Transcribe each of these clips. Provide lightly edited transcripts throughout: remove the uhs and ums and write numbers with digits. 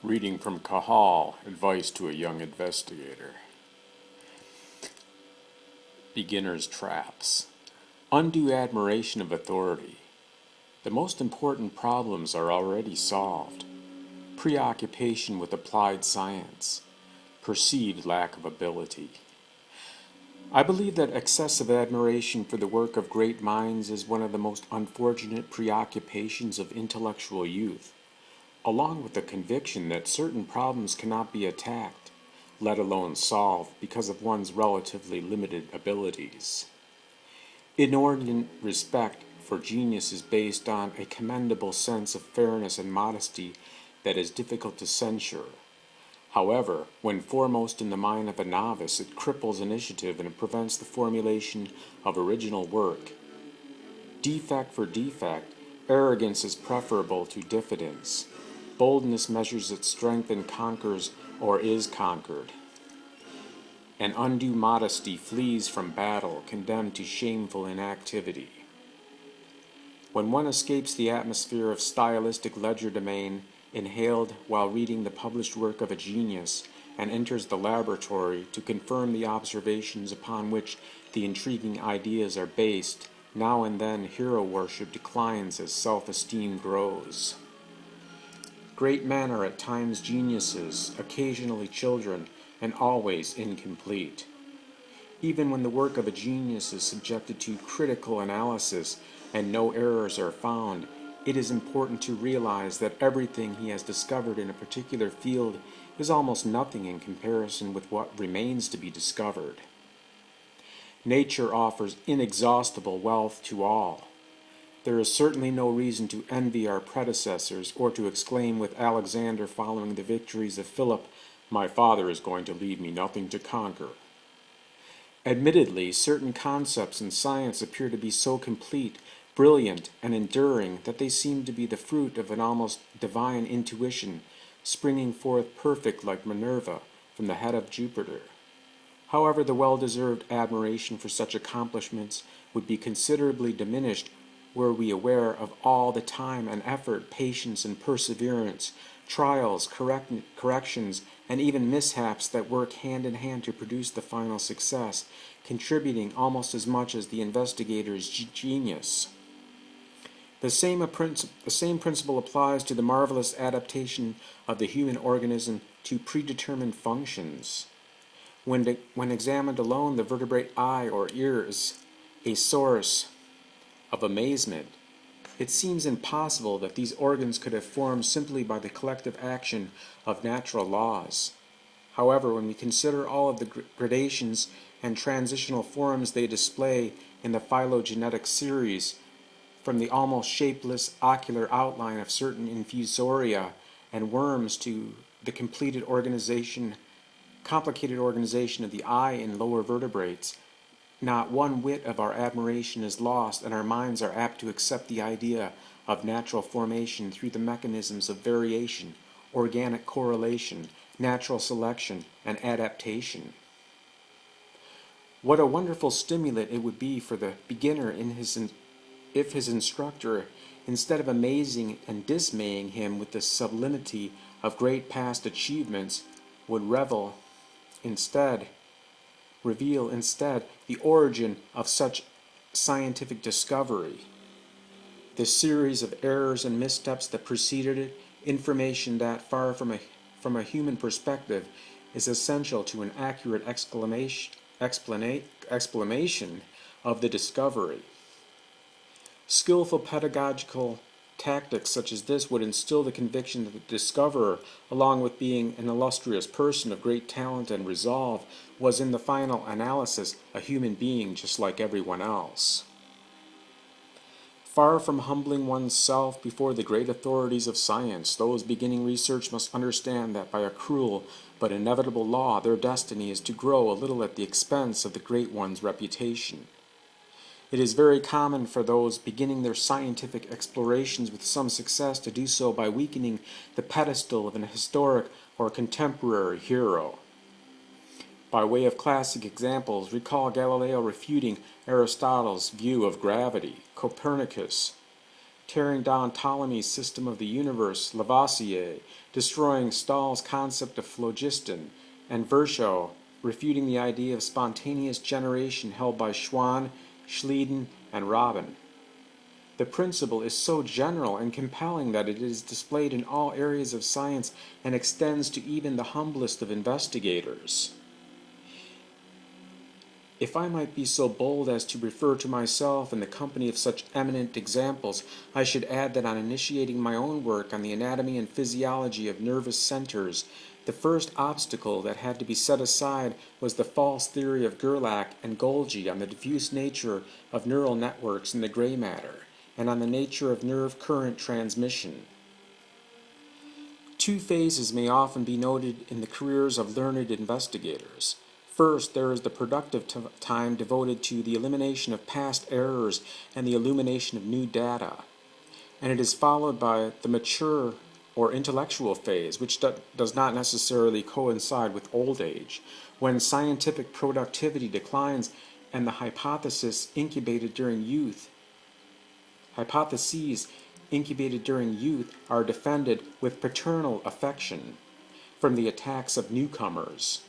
Reading from Cajal, Advice to a Young Investigator. Beginner's Traps. Undue admiration of authority. The most important problems are already solved. Preoccupation with applied science. Perceived lack of ability. I believe that excessive admiration for the work of great minds is one of the most unfortunate preoccupations of intellectual youth, along with the conviction that certain problems cannot be attacked, let alone solved, because of one's relatively limited abilities. Inordinate respect for genius is based on a commendable sense of fairness and modesty that is difficult to censure. However, when foremost in the mind of a novice, it cripples initiative and it prevents the formulation of original work. Defect for defect, arrogance is preferable to diffidence. Boldness measures its strength and conquers or is conquered. And undue modesty flees from battle, condemned to shameful inactivity. When one escapes the atmosphere of stylistic legerdemain, inhaled while reading the published work of a genius, and enters the laboratory to confirm the observations upon which the intriguing ideas are based, now and then hero worship declines as self-esteem grows. Great men are at times geniuses, occasionally children, and always incomplete. Even when the work of a genius is subjected to critical analysis and no errors are found, it is important to realize that everything he has discovered in a particular field is almost nothing in comparison with what remains to be discovered. Nature offers inexhaustible wealth to all. There is certainly no reason to envy our predecessors or to exclaim with Alexander following the victories of Philip, "My father is going to leave me nothing to conquer." Admittedly, certain concepts in science appear to be so complete, brilliant, and enduring that they seem to be the fruit of an almost divine intuition, springing forth perfect like Minerva from the head of Jupiter. However, the well-deserved admiration for such accomplishments would be considerably diminished were we aware of all the time and effort, patience and perseverance, trials, corrections, and even mishaps that work hand in hand to produce the final success, contributing almost as much as the investigator's genius. The same principle applies to the marvelous adaptation of the human organism to predetermined functions. When examined alone, the vertebrate eye or ear is a source of amazement. It seems impossible that these organs could have formed simply by the collective action of natural laws. However, when we consider all of the gradations and transitional forms they display in the phylogenetic series, from the almost shapeless ocular outline of certain infusoria and worms to the complicated organization of the eye in lower vertebrates, not one whit of our admiration is lost, and our minds are apt to accept the idea of natural formation through the mechanisms of variation, organic correlation, natural selection, and adaptation. What a wonderful stimulant it would be for the beginner if his instructor, instead of amazing and dismaying him with the sublimity of great past achievements, would reveal instead the origin of such scientific discovery, the series of errors and missteps that preceded it, information that, far from a human perspective, is essential to an accurate explanation of the discovery. Skillful pedagogical tactics such as this would instill the conviction that the discoverer, along with being an illustrious person of great talent and resolve, was in the final analysis a human being just like everyone else. Far from humbling oneself before the great authorities of science, those beginning research must understand that by a cruel but inevitable law their destiny is to grow a little at the expense of the great one's reputation. It is very common for those beginning their scientific explorations with some success to do so by weakening the pedestal of an historic or contemporary hero. By way of classic examples, recall Galileo refuting Aristotle's view of gravity, Copernicus tearing down Ptolemy's system of the universe, Lavoisier, destroying Stahl's concept of phlogiston, and Virchow refuting the idea of spontaneous generation held by Schwann, Schleiden, and Robin. The principle is so general and compelling that it is displayed in all areas of science and extends to even the humblest of investigators. If I might be so bold as to refer to myself in the company of such eminent examples, I should add that on initiating my own work on the anatomy and physiology of nervous centers, the first obstacle that had to be set aside was the false theory of Gerlach and Golgi on the diffuse nature of neural networks in the gray matter, and on the nature of nerve current transmission. Two phases may often be noted in the careers of learned investigators. First, there is the productive time devoted to the elimination of past errors and the illumination of new data. And it is followed by the mature or intellectual phase, which does not necessarily coincide with old age, when scientific productivity declines and the hypotheses incubated during youth are defended with paternal affection from the attacks of newcomers.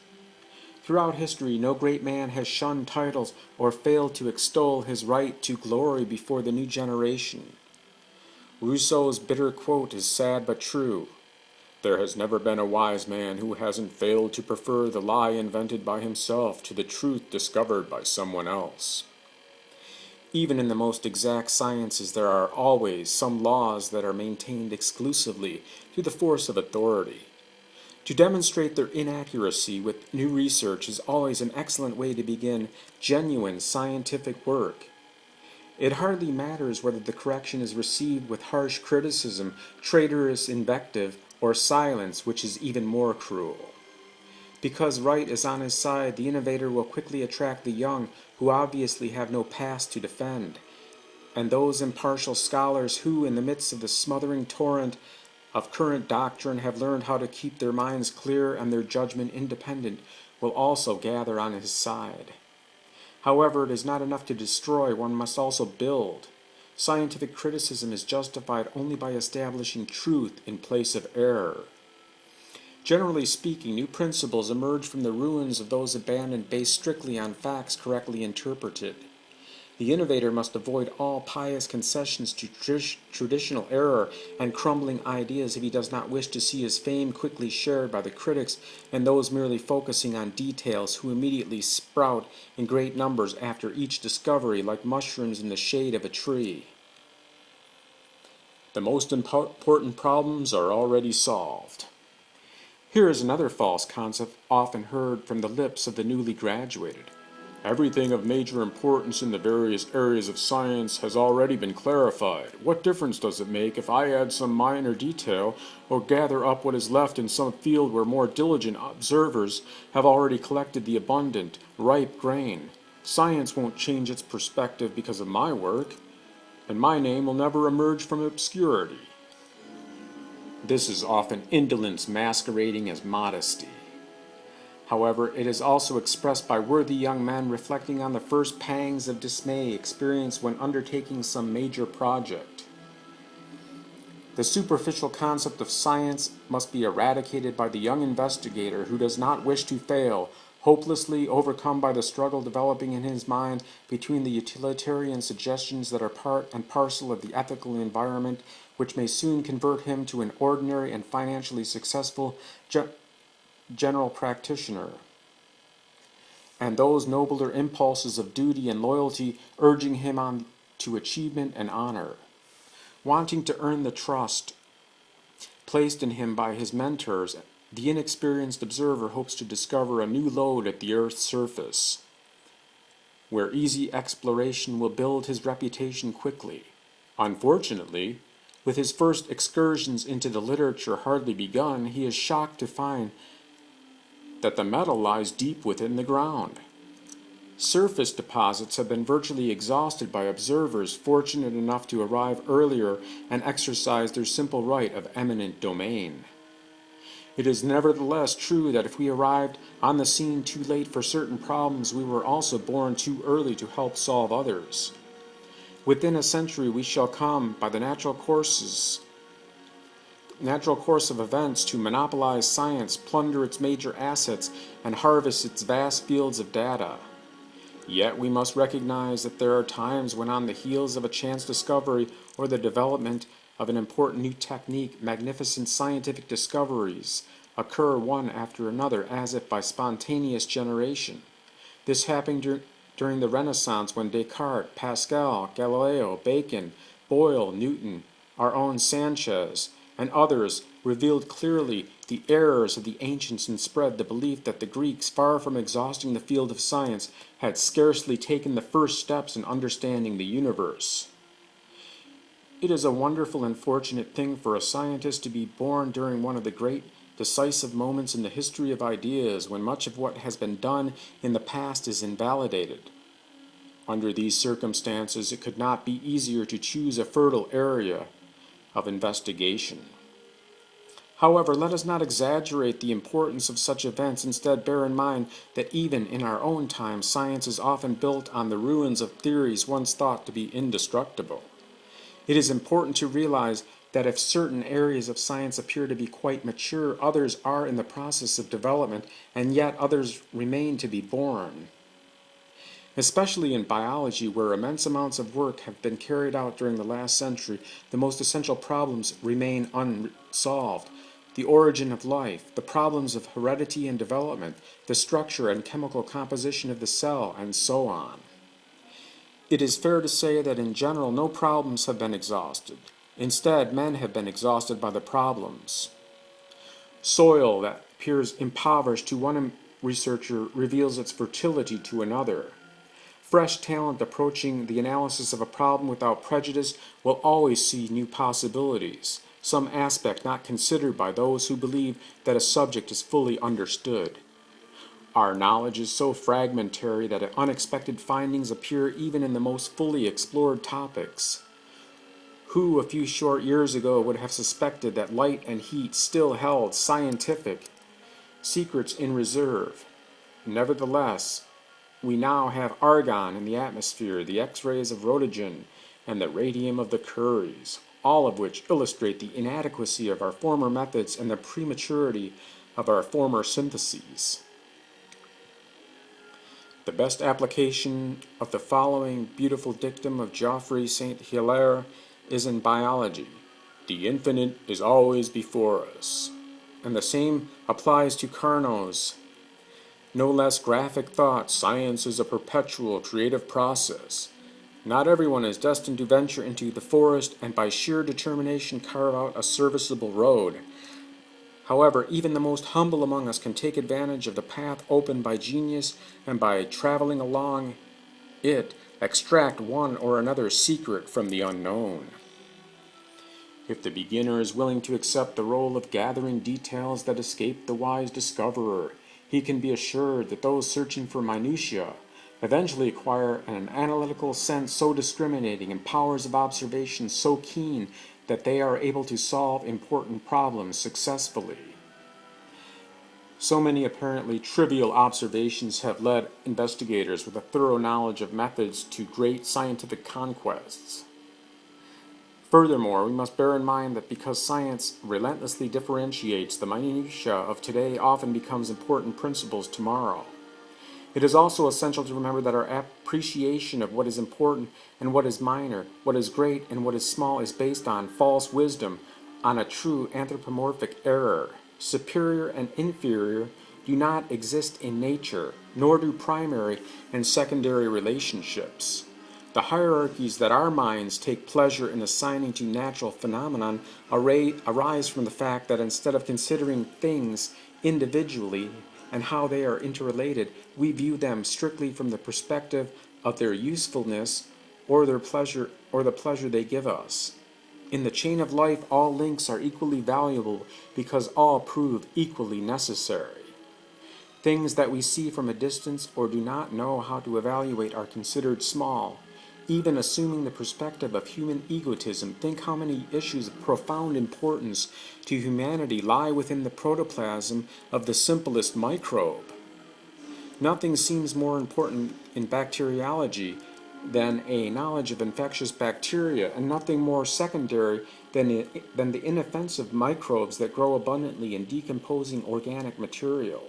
Throughout history, no great man has shunned titles or failed to extol his right to glory before the new generation. Rousseau's bitter quote is sad but true. There has never been a wise man who hasn't failed to prefer the lie invented by himself to the truth discovered by someone else. Even in the most exact sciences, there are always some laws that are maintained exclusively through the force of authority. To demonstrate their inaccuracy with new research is always an excellent way to begin genuine scientific work. It hardly matters whether the correction is received with harsh criticism, traitorous invective, or silence, which is even more cruel. Because right is on his side, the innovator will quickly attract the young, who obviously have no past to defend, and those impartial scholars who, in the midst of the smothering torrent of current doctrine, have learned how to keep their minds clear and their judgment independent, will also gather on his side. However, it is not enough to destroy, one must also build. Scientific criticism is justified only by establishing truth in place of error. Generally speaking, new principles emerge from the ruins of those abandoned based strictly on facts correctly interpreted. The innovator must avoid all pious concessions to traditional error and crumbling ideas if he does not wish to see his fame quickly shared by the critics and those merely focusing on details who immediately sprout in great numbers after each discovery like mushrooms in the shade of a tree. The most important problems are already solved. Here is another false concept often heard from the lips of the newly graduated. Everything of major importance in the various areas of science has already been clarified. What difference does it make if I add some minor detail or gather up what is left in some field where more diligent observers have already collected the abundant, ripe grain? Science won't change its perspective because of my work, and my name will never emerge from obscurity. This is often indolence masquerading as modesty. However, it is also expressed by worthy young men reflecting on the first pangs of dismay experienced when undertaking some major project. The superficial concept of science must be eradicated by the young investigator who does not wish to fail, hopelessly overcome by the struggle developing in his mind between the utilitarian suggestions that are part and parcel of the ethical environment, which may soon convert him to an ordinary and financially successful general practitioner, and those nobler impulses of duty and loyalty urging him on to achievement and honor. Wanting to earn the trust placed in him by his mentors, the inexperienced observer hopes to discover a new lode at the Earth's surface, where easy exploration will build his reputation quickly. Unfortunately, with his first excursions into the literature hardly begun, he is shocked to find that the metal lies deep within the ground. Surface deposits have been virtually exhausted by observers fortunate enough to arrive earlier and exercise their simple right of eminent domain. It is nevertheless true that if we arrived on the scene too late for certain problems, we were also born too early to help solve others. Within a century we shall come, by the natural course of events, to monopolize science, plunder its major assets, and harvest its vast fields of data. Yet we must recognize that there are times when, on the heels of a chance discovery or the development of an important new technique, magnificent scientific discoveries occur one after another as if by spontaneous generation. This happened during the Renaissance, when Descartes, Pascal, Galileo, Bacon, Boyle, Newton, our own Sanchez, and others revealed clearly the errors of the ancients and spread the belief that the Greeks, far from exhausting the field of science, had scarcely taken the first steps in understanding the universe. It is a wonderful and fortunate thing for a scientist to be born during one of the great decisive moments in the history of ideas, when much of what has been done in the past is invalidated. Under these circumstances, it could not be easier to choose a fertile area of investigation. However, let us not exaggerate the importance of such events. Instead, bear in mind that even in our own time, science is often built on the ruins of theories once thought to be indestructible. It is important to realize that if certain areas of science appear to be quite mature, others are in the process of development, and yet others remain to be born. Especially in biology, where immense amounts of work have been carried out during the last century, the most essential problems remain unsolved. The origin of life, the problems of heredity and development, the structure and chemical composition of the cell, and so on. It is fair to say that in general no problems have been exhausted. Instead, men have been exhausted by the problems. Soil that appears impoverished to one researcher reveals its fertility to another. Fresh talent approaching the analysis of a problem without prejudice will always see new possibilities, some aspect not considered by those who believe that a subject is fully understood. Our knowledge is so fragmentary that unexpected findings appear even in the most fully explored topics. Who a few short years ago would have suspected that light and heat still held scientific secrets in reserve? Nevertheless, we now have argon in the atmosphere, the X-rays of Roentgen, and the radium of the Curies, all of which illustrate the inadequacy of our former methods and the prematurity of our former syntheses. The best application of the following beautiful dictum of Geoffroy St. Hilaire is in biology. The infinite is always before us. And the same applies to Carnot's no less graphic thought: science is a perpetual creative process. Not everyone is destined to venture into the forest and by sheer determination carve out a serviceable road. However, even the most humble among us can take advantage of the path opened by genius, and by traveling along it, extract one or another secret from the unknown. If the beginner is willing to accept the role of gathering details that escape the wise discoverer, he can be assured that those searching for minutiae eventually acquire an analytical sense so discriminating and powers of observation so keen that they are able to solve important problems successfully. So many apparently trivial observations have led investigators with a thorough knowledge of methods to great scientific conquests. Furthermore, we must bear in mind that because science relentlessly differentiates, the minutiae of today often becomes important principles tomorrow. It is also essential to remember that our appreciation of what is important and what is minor, what is great and what is small, is based on false wisdom, on a true anthropomorphic error. Superior and inferior do not exist in nature, nor do primary and secondary relationships. The hierarchies that our minds take pleasure in assigning to natural phenomenon arise from the fact that instead of considering things individually and how they are interrelated, we view them strictly from the perspective of their usefulness or the pleasure they give us. In the chain of life, all links are equally valuable because all prove equally necessary. Things that we see from a distance or do not know how to evaluate are considered small. Even assuming the perspective of human egotism, think how many issues of profound importance to humanity lie within the protoplasm of the simplest microbe. Nothing seems more important in bacteriology than a knowledge of infectious bacteria, and nothing more secondary than the inoffensive microbes that grow abundantly in decomposing organic material.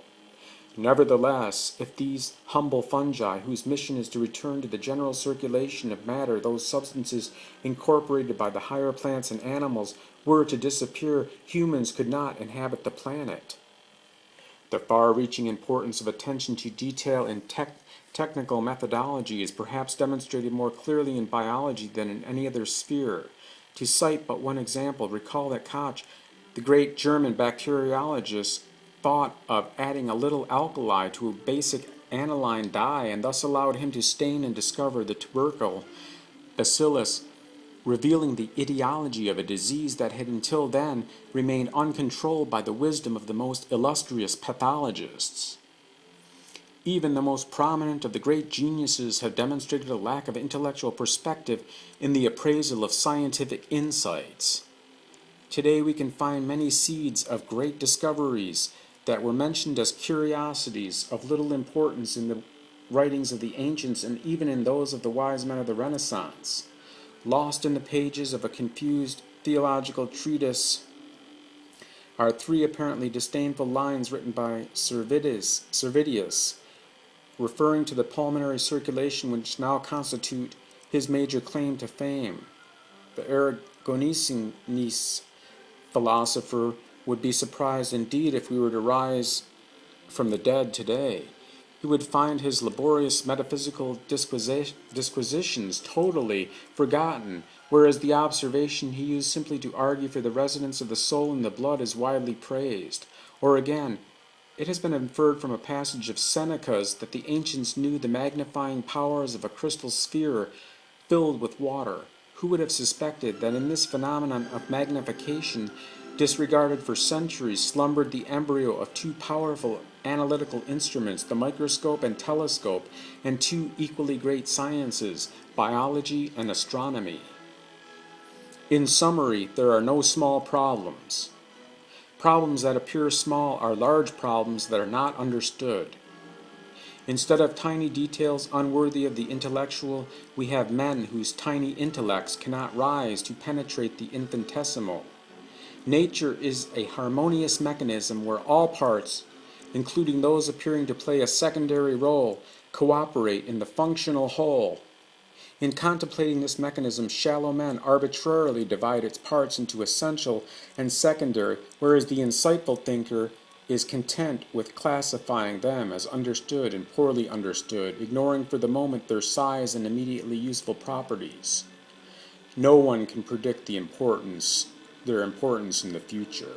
Nevertheless, if these humble fungi, whose mission is to return to the general circulation of matter those substances incorporated by the higher plants and animals, were to disappear, humans could not inhabit the planet. The far-reaching importance of attention to detail in technical methodology is perhaps demonstrated more clearly in biology than in any other sphere. To cite but one example, recall that Koch, the great German bacteriologist, thought of adding a little alkali to a basic aniline dye and thus allowed him to stain and discover the tubercle bacillus, revealing the etiology of a disease that had until then remained uncontrolled by the wisdom of the most illustrious pathologists. Even the most prominent of the great geniuses have demonstrated a lack of intellectual perspective in the appraisal of scientific insights. Today we can find many seeds of great discoveries that were mentioned as curiosities of little importance in the writings of the ancients and even in those of the wise men of the Renaissance. Lost in the pages of a confused theological treatise are three apparently disdainful lines written by Servidus, referring to the pulmonary circulation which now constitute his major claim to fame. The Aragonese philosopher would be surprised indeed if we were to rise from the dead today. He would find his laborious metaphysical disquisitions totally forgotten, whereas the observation he used simply to argue for the residence of the soul in the blood is widely praised. Or again, it has been inferred from a passage of Seneca's that the ancients knew the magnifying powers of a crystal sphere filled with water. Who would have suspected that in this phenomenon of magnification, disregarded for centuries, slumbered the embryo of two powerful analytical instruments, the microscope and telescope, and two equally great sciences, biology and astronomy? In summary, there are no small problems. Problems that appear small are large problems that are not understood. Instead of tiny details unworthy of the intellectual, we have men whose tiny intellects cannot rise to penetrate the infinitesimal. Nature is a harmonious mechanism where all parts, including those appearing to play a secondary role, cooperate in the functional whole. In contemplating this mechanism, shallow men arbitrarily divide its parts into essential and secondary, whereas the insightful thinker is content with classifying them as understood and poorly understood, ignoring for the moment their size and immediately useful properties. No one can predict their importance in the future.